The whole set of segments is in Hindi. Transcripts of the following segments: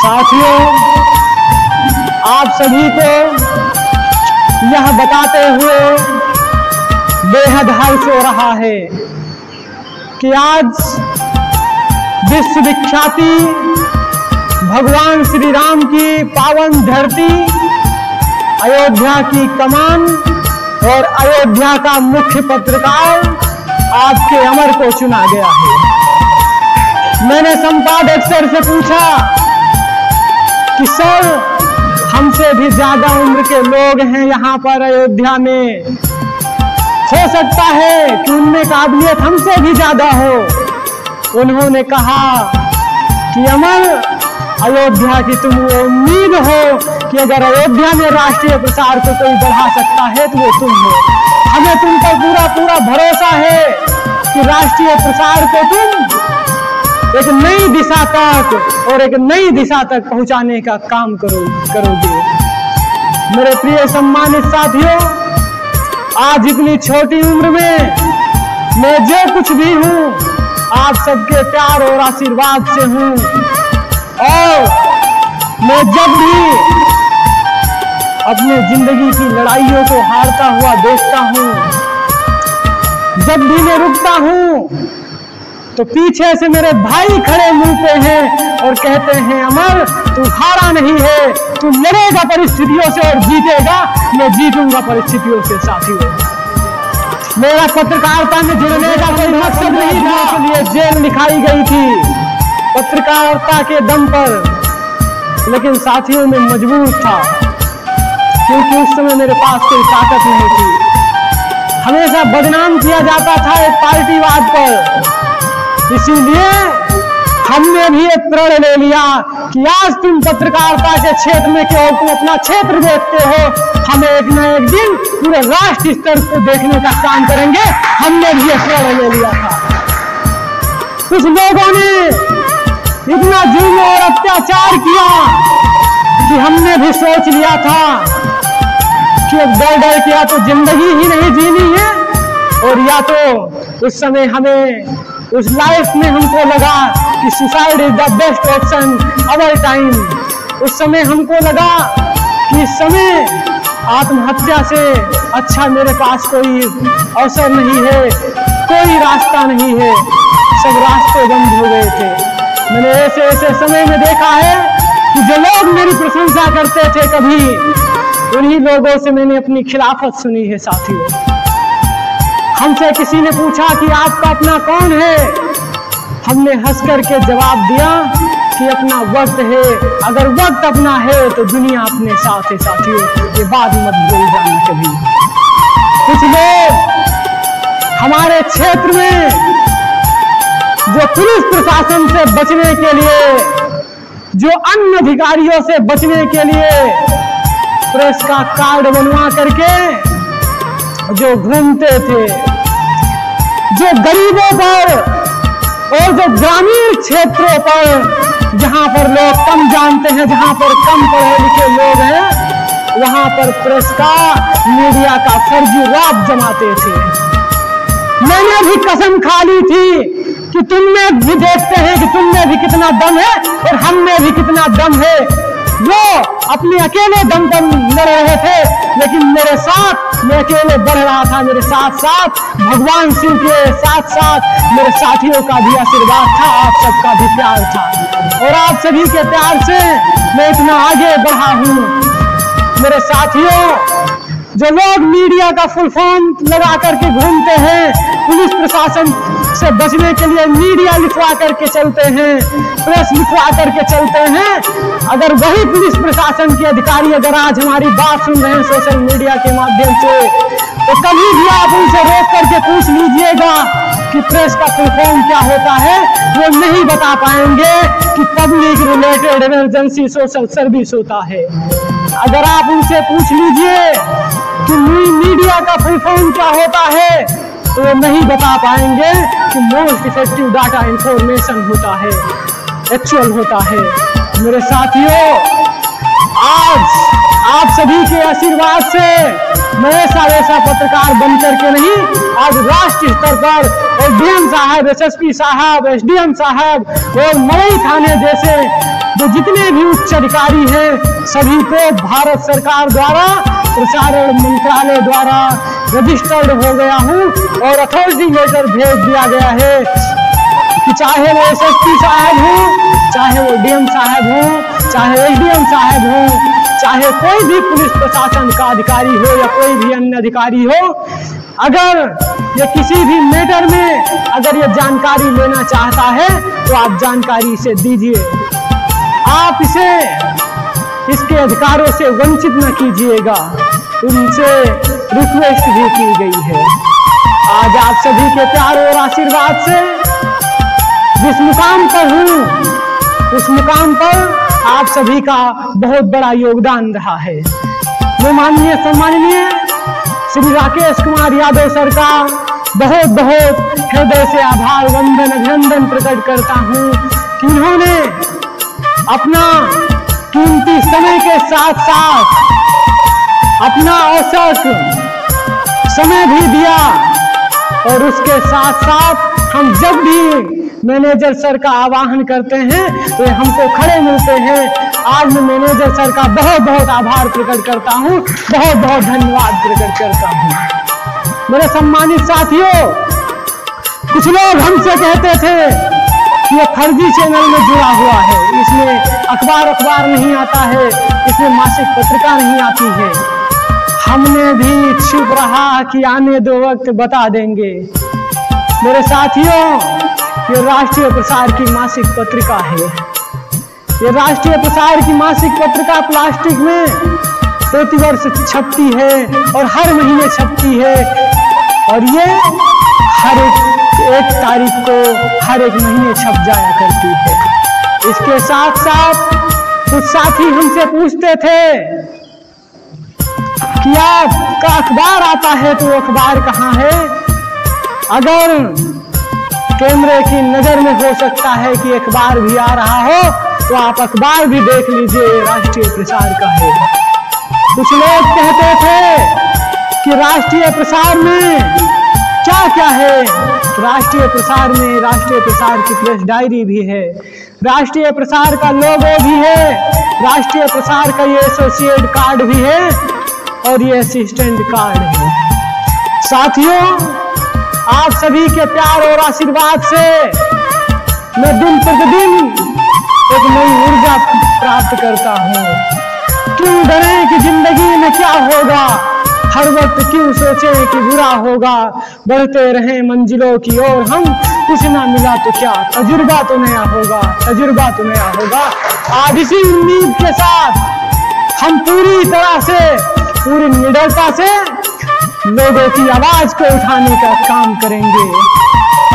साथियों, आप सभी को यह बताते हुए बेहद हर्ष हो रहा है कि आज विश्व विख्याति भगवान श्री राम की पावन धरती अयोध्या की कमान और अयोध्या का मुख्य पत्रकार आपके अमर को चुना गया है। मैंने संपादक सर से पूछा कि सर, हमसे भी ज्यादा उम्र के लोग हैं यहाँ पर अयोध्या में, हो सकता है कि उनमें काबिलियत हमसे भी ज्यादा हो। उन्होंने कहा कि अमर, अयोध्या की तुम उम्मीद हो कि अगर अयोध्या में राष्ट्रीय प्रसार को कोई बढ़ा सकता है तो वो तुम हो। हमें तुम पर पूरा पूरा भरोसा है कि राष्ट्रीय प्रसार को तुम एक नई दिशा तक और एक नई दिशा तक पहुंचाने का काम करोगे। मेरे प्रिय सम्मानित साथियों, आज इतनी छोटी उम्र में मैं जो कुछ भी हूं, आप सबके प्यार और आशीर्वाद से हूं। और मैं जब भी अपने जिंदगी की लड़ाइयों को हारता हुआ देखता हूं, जब भी मैं रुकता हूं, तो पीछे से मेरे भाई खड़े मिलते हैं और कहते हैं, अमर, तू हारा नहीं है, तू लड़ेगा परिस्थितियों से और जीतेगा। मैं जीतूंगा परिस्थितियों से। साथियों, मेरा पत्रकारिता में जुड़ने का कोई मकसद नहीं था, के लिए जेल लिखाई गई थी पत्रकारिता के दम पर, लेकिन साथियों में मजबूर था क्योंकि उस समय मेरे पास कोई ताकत नहीं थी। हमेशा बदनाम किया जाता था एक पार्टीवाद पर, इसीलिए हमने भी एक प्रण ले लिया कि आज तुम पत्रकारिता के क्षेत्र में केवल तुम अपना क्षेत्र देखते हो, हमें एक न एक दिन पूरे राष्ट्र स्तर को देखने का काम करेंगे। हमने भी एक प्रण ले लिया था। कुछ लोगों ने इतना जुल्म और अत्याचार किया कि हमने भी सोच लिया था कि अब डर डर के या तो जिंदगी ही नहीं जीनी है, और या तो उस समय हमें उस लाइफ में हमको लगा कि suicide is the best option our time. उस समय हमको लगा कि इस समय आत्महत्या से अच्छा मेरे पास कोई अवसर नहीं है, कोई रास्ता नहीं है। सब रास्ते बंद हो गए थे। मैंने ऐसे ऐसे समय में देखा है कि जो लोग मेरी प्रशंसा करते थे, कभी उन्हीं लोगों से मैंने अपनी खिलाफत सुनी है। साथियों, हमसे किसी ने पूछा कि आपका अपना कौन है, हमने हंस करके जवाब दिया कि अपना वक्त है। अगर वक्त अपना है तो दुनिया अपने साथ है। साथियों, ये बात मत भूल जाना कभी। कुछ लोग हमारे क्षेत्र में जो पुलिस प्रशासन से बचने के लिए, जो अन्य अधिकारियों से बचने के लिए प्रेस का कार्ड बनवा करके जो घूमते थे, जो गरीबों पर और जो ग्रामीण क्षेत्रों पर, जहां पर लोग कम जानते हैं, जहां पर कम पढ़े लिखे लोग हैं, वहां पर प्रेस का, मीडिया का फर्जी राज जमाते थे। मैंने भी कसम खा ली थी कि तुमने भी देखते हैं कि तुमने भी कितना दम है और हमने भी कितना दम है। वो अपने अकेले दम पर लड़ रहे थे, लेकिन मेरे साथ मैं अकेले बढ़ रहा था। मेरे साथ साथ भगवान शिव के साथ साथ मेरे साथियों का भी आशीर्वाद था, आप सबका भी प्यार था, और आप सभी के प्यार से मैं इतना आगे बढ़ा हूं। मेरे साथियों, जो लोग मीडिया का फुल फॉर्म लगा करके घूमते हैं, पुलिस प्रशासन से बचने के लिए मीडिया लिखवा करके चलते हैं, प्रेस लिखवा करके चलते हैं, अगर वही पुलिस प्रशासन के अधिकारी अगर आज हमारी बात सुन रहे हैं सोशल मीडिया के माध्यम से, तो कभी भी आप उनसे रोक करके पूछ लीजिएगा कि प्रेस का फुल फॉर्म क्या होता है, वो नहीं बता पाएंगे कि public related emergency social service होता है। अगर आप उनसे पूछ लीजिए कि मीडिया का फुल फॉर्म क्या होता है, तो वो नहीं बता पाएंगे कि मोस्ट इफेक्टिव डाटा इंफॉर्मेशन होता है, एक्चुअल होता है। मेरे साथियों, आज आप सभी के आशीर्वाद से मैं ऐसा वैसा पत्रकार बन करके नहीं, आज राष्ट्रीय स्तर पर और डीएम साहब, एसएसपी साहब, एसडीएम साहब और मवई थाने जैसे जो जितने भी उच्च अधिकारी हैं सभी को भारत सरकार द्वारा प्रसारण मंत्रालय द्वारा रजिस्टर्ड हो गया हूँ और अथॉरिटी लेटर भेज दिया गया है कि चाहे वो एसएसपी साहब हो, चाहे वो डीएम साहब हो, चाहे एसडीएम साहब हो, चाहे कोई भी पुलिस प्रशासन का अधिकारी हो या कोई भी अन्य अधिकारी हो, अगर ये किसी भी मैटर में अगर ये जानकारी लेना चाहता है तो आप जानकारी इसे दीजिए। आप इसे इसके अधिकारों से वंचित न कीजिएगा, उनसे रिक्वेस्ट भी की गई है। आज आप सभी के प्यार और आशीर्वाद से जिस मुकाम पर हूँ उस मुकाम पर आप सभी का बहुत बड़ा योगदान रहा है। मैं माननीय सम्माननीय श्री राकेश कुमार यादव सर का बहुत बहुत हृदय से आभार वंदन अभिनंदन प्रकट करता हूँ कि उन्होंने अपना कीमती समय के साथ साथ अपना औसत समय भी दिया और उसके साथ साथ हम जब भी मैनेजर सर का आह्वान करते हैं तो हमको खड़े मिलते हैं। आज मैं मैनेजर सर का बहुत बहुत आभार प्रकट करता हूं, बहुत बहुत धन्यवाद प्रकट करता हूं। मेरे सम्मानित साथियों, कुछ लोग हमसे कहते थे कि ये फर्जी चैनल में जुड़ा हुआ है, इसमें अखबार नहीं आता है, इसमें मासिक पत्रिका नहीं आती है। हमने भी चुप रहा कि आने दो वक्त बता देंगे। मेरे साथियों, ये राष्ट्रीय प्रसार की मासिक पत्रिका है। ये राष्ट्रीय प्रसार की मासिक पत्रिका प्लास्टिक में प्रतिवर्ष छपती है और हर महीने छपती है और ये हर एक तारीख को हर एक महीने छप जाया करती है। इसके साथ साथ कुछ साथी हमसे पूछते थे कि आपका अखबार आता है तो अखबार कहाँ है? अगर कैमरे की नजर में हो सकता है कि अखबार भी आ रहा हो तो आप अखबार भी देख लीजिए, राष्ट्रीय प्रसार का है। कुछ लोग कहते थे कि राष्ट्रीय प्रसार में क्या क्या है? राष्ट्रीय प्रसार में राष्ट्रीय प्रसार की प्रेस डायरी भी है, राष्ट्रीय प्रसार का लोगो भी है, राष्ट्रीय प्रसार का ये एसोसिएट कार्ड भी है और ये असिस्टेंट कार्ड है। साथियों, आप सभी के प्यार और आशीर्वाद से मैं दिन प्रतिदिन एक नई ऊर्जा प्राप्त करता हूँ। क्यों डरें कि जिंदगी में क्या होगा, हर वक्त क्यों सोचें कि बुरा होगा, बढ़ते रहें मंजिलों की ओर हम, कुछ ना मिला तो क्या, तजुर्बा तो नया होगा, तजुर्बा तो नया होगा। आज इसी उम्मीद के साथ हम पूरी तरह से पूरी निडरता से लोगों की आवाज को उठाने का काम करेंगे।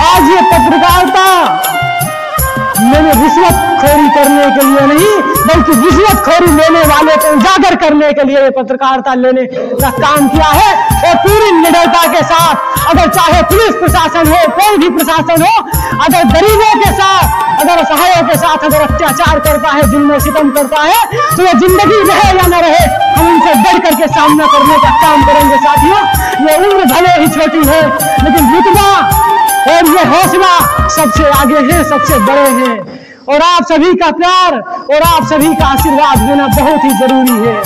आज ये पत्रकारिता मैंने रिश्वतखोरी करने के लिए नहीं बल्कि रिश्वतखोरी लेने वाले को उजागर करने के लिए पत्रकारिता लेने का काम किया है और पूरी निडरता के साथ, अगर चाहे पुलिस प्रशासन हो, कोई भी प्रशासन हो, अगर गरीबों के साथ, अगर असहायों के साथ अगर अत्याचार करता है, जुल्म सितम करता है तो ये जिंदगी रहे या न रहे हम उनसे बढ़ करके सामना करने का काम करेंगे। साथियों, ये उम्र भले ही छोटी है लेकिन रुतबा और ये हौसला सबसे आगे है, सबसे बड़े हैं और आप सभी का प्यार और आप सभी का आशीर्वाद होना बहुत ही जरूरी है।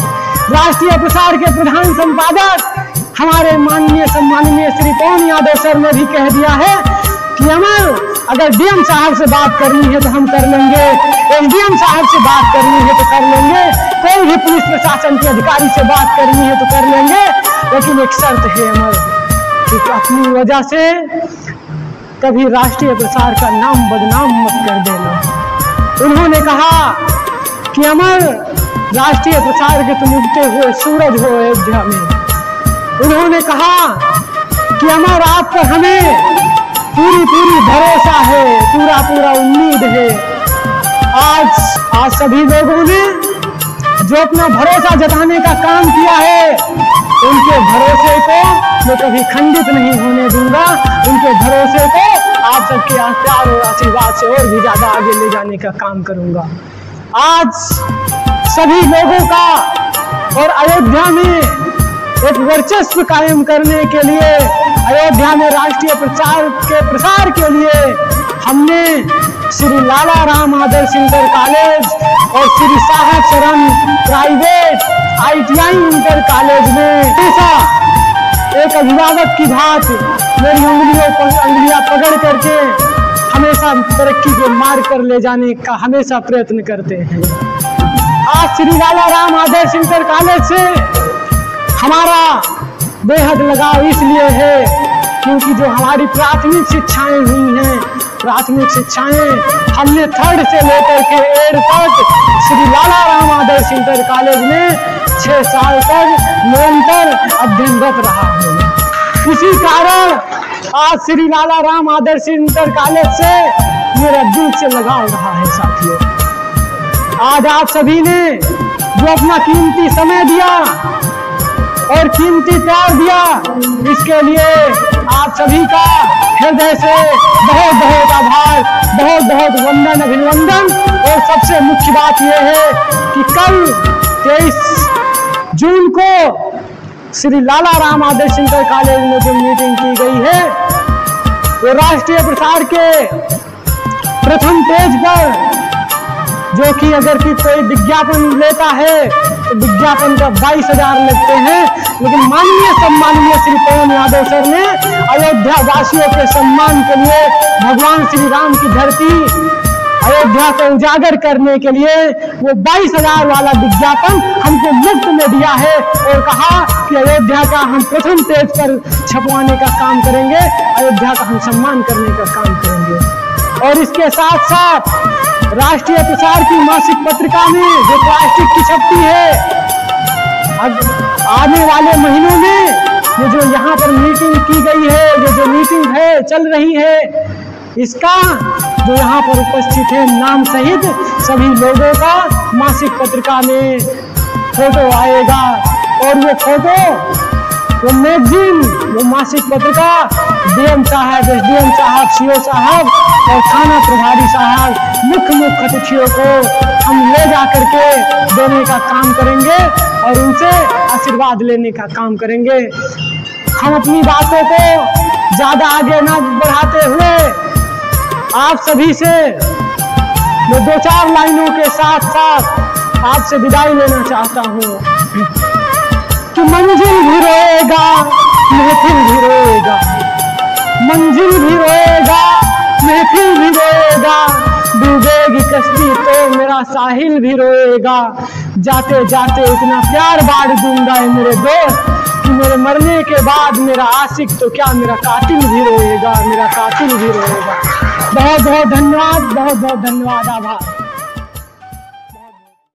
राष्ट्रीय प्रसार के प्रधान संपादक हमारे माननीय सम्माननीय श्री पवन यादव सर ने भी कह दिया है कि हमें अगर डीएम साहब से बात करनी है तो हम कर लेंगे, एसडीएम साहब से बात करनी है तो कर लेंगे, कोई भी पुलिस प्रशासन के अधिकारी से बात करनी है तो कर लेंगे, लेकिन एक शर्त है अमर कि अपनी वजह से कभी राष्ट्रीय प्रसार का नाम बदनाम मत कर देना। उन्होंने कहा कि अमर, राष्ट्रीय प्रसार के तुम उगते हुए सूरज हो अयोध्या में। उन्होंने कहा कि अमर, आप पर हमें पूरी भरोसा है, पूरा उम्मीद है। आज सभी लोगों ने जो अपना भरोसा जताने का काम किया है, उनके भरोसे को मैं कभी खंडित नहीं होने दूंगा। उनके भरोसे को आप सबके प्यार और आशीर्वाद से और भी ज्यादा आगे ले जाने का काम करूंगा। आज सभी लोगों का और अयोध्या में एक वर्चस्व कायम करने के लिए, अयोध्या में राष्ट्रीय प्रसार के लिए हमने श्री लाला राम आदर्श इंटर कॉलेज और श्री साहब शरण प्राइवेट ITI इंटर कॉलेज में ऐसा एक अभिभावक की भांति मेरी उंगलियां पकड़ करके हमेशा तरक्की के मार्ग पर ले जाने का हमेशा प्रयत्न करते हैं। आज श्री लाला राम आदर्श इंटर कॉलेज से हमारा बेहद लगाव इसलिए है क्योंकि जो हमारी प्राथमिक शिक्षाएं हुई हैं, प्राथमिक शिक्षाएं हमने 3rd से लेकर के 8 तक श्री लाला राम आदर्श इंटर कॉलेज में 6 साल तक निरंतर अध्ययनरत रहा हूँ। इसी कारण आज श्री लाला राम आदर्श इंटर कॉलेज से मेरा दिल से लगाव रहा है। साथियों, आज आप सभी ने जो अपना कीमती समय दिया और कीमती प्यार दिया, इसके लिए आप सभी का हृदय से बहुत बहुत आभार, बहुत बहुत वंदन, अभिनंदन। और सबसे मुख्य बात यह है कि कल 23 जून को श्री लाला राम आदर्श इंटर कॉलेज में जो मीटिंग की गई है वो राष्ट्रीय प्रसार के प्रथम पेज पर, जो कि अगर कि कोई विज्ञापन लेता है तो विज्ञापन का 22,000 लगते हैं, लेकिन माननीय सम्माननीय श्री पवन यादव सर ने अयोध्या वासियों के सम्मान के लिए भगवान श्री राम की धरती अयोध्या को उजागर करने के लिए वो 22,000 वाला विज्ञापन हमको मुफ्त में दिया है और कहा कि अयोध्या का हम प्रथम पेज पर छपवाने का काम करेंगे, अयोध्या का हम सम्मान करने का काम करेंगे। और इसके साथ साथ राष्ट्रीय प्रसार की मासिक पत्रिका में जो प्लास्टिक की छपती है, आने वाले महीनों में ये जो यहाँ पर मीटिंग की गई है, ये जो मीटिंग है चल रही है, इसका जो यहाँ पर उपस्थित है नाम सहित सभी लोगों का मासिक पत्रिका में फोटो आएगा। और वो फोटो, वो मैगजीन, वो मासिक पत्रिका DM साहब, SDM साहब, CO साहब और थाना प्रभारी साहब, मुख्य अतिथियों को हम ले जा करके देने का काम करेंगे और उनसे आशीर्वाद लेने का काम करेंगे। हम अपनी बातों को ज्यादा आगे न बढ़ाते हुए आप सभी से मैं 2-4 लाइनों के साथ साथ आपसे विदाई लेना चाहता हूँ कि मंजिल भी रोएगा, महफिल भी रोएगा, मंजिल भी रोएगा, महफिल भी रोएगा, डूबेगी कश्ती तो मेरा साहिल भी रोएगा। जाते जाते इतना प्यार बांट दूंगा मेरे दोस्त कि मेरे मरने के बाद मेरा आशिक तो क्या मेरा कातिल भी रोएगा, मेरा कातिल भी रोएगा। बहुत बहुत धन्यवाद, बहुत बहुत धन्यवाद, आभार।